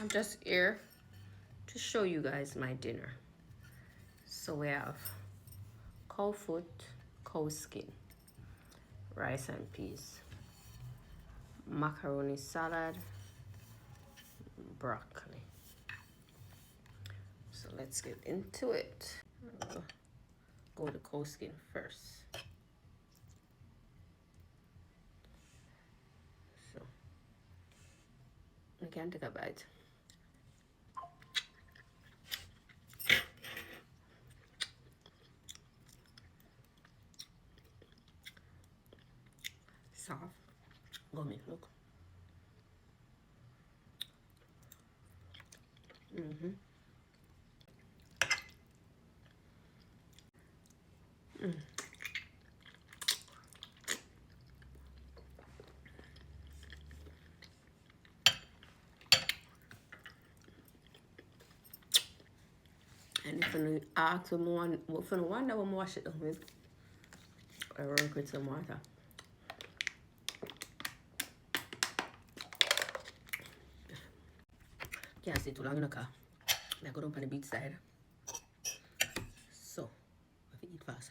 I'm just here to show you guys my dinner. So we have cow foot, cow skin, rice and peas, macaroni salad, broccoli. So let's get into it. Go to cow skin first. So you can take a bite. Soft. Gummy, look. And if you ask someone, if you wonder what I wash it down with, I work with some water. Can't stay too long in the car. I go down on the beach side. So, I have to eat fast.